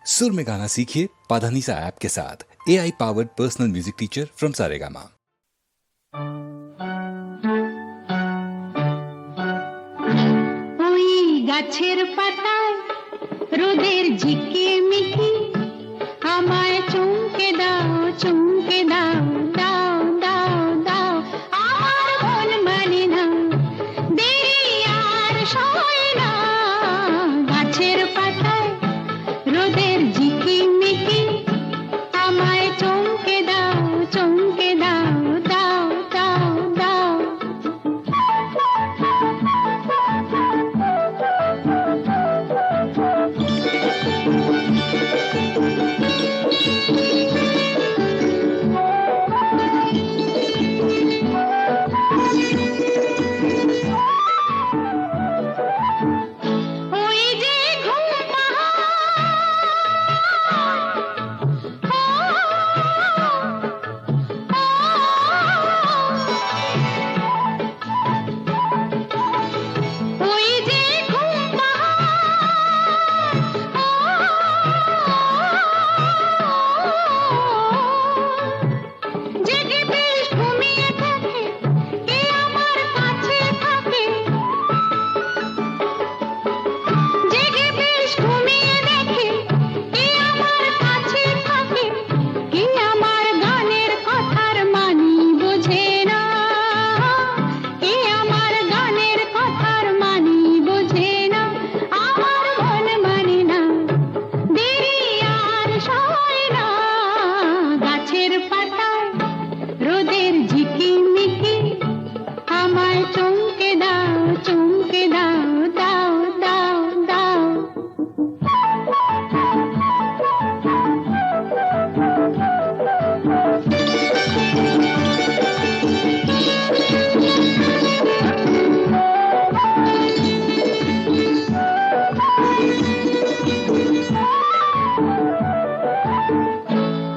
सुर में गाना सीखिए पाधानीसा ऐप के साथ। AI powered personal music teacher from Saregama. ওই গাছের পাতায় রোদের ঝিকিমিকি আমায় চুমকে দাও চুমকে দাও দাও দাও দাও আমার মন মানে না দেরি আর সয় না গাছের পাতায় রোদের ঝিকিমিকি আমায় চুমকে দাও চুমকে দাও দাও দাও দাও ওই যে ঘুম ওই যে ঘুম জেগে বেশ ঘুমিয়ে থাকে কে আমার কাছে থাকে জেগে বেশ ঘুমিয়ে দেখে কে আমার কাছে থাকে কে আমার গানের কথার মানি বোঝে না কে আমার গানের কথার মানি বোঝে না আমার মন মানে না দেরি আর সয় না গাছের পাতায় রোদের ঝিকিমিকি আমায় চমকে দাও চমকে দাও দাও দাও দাও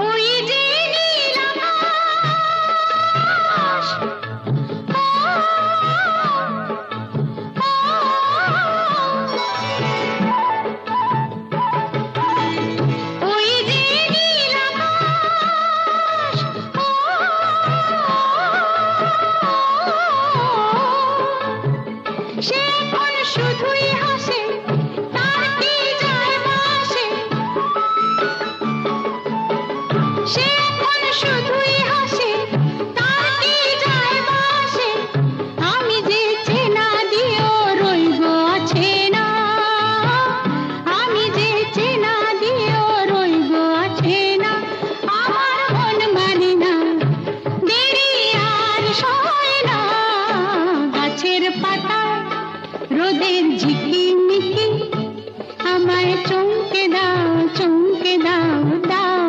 ওই যে নীল আকাশ ওই যে নীল আকাশ সে এখন শুধুই হাসে তার কি যায় আসে সে এখন শুধুই হাসে তার কি যায় আসে আমি যে চেনা দিও রইব আছে না আমি যে চেনা দিও রইব আছে না আমার মন মানে না দেরি আর সয় না গাছের পাতা রোদের ঝিকিমিকি আমায় চমকে দাও দাও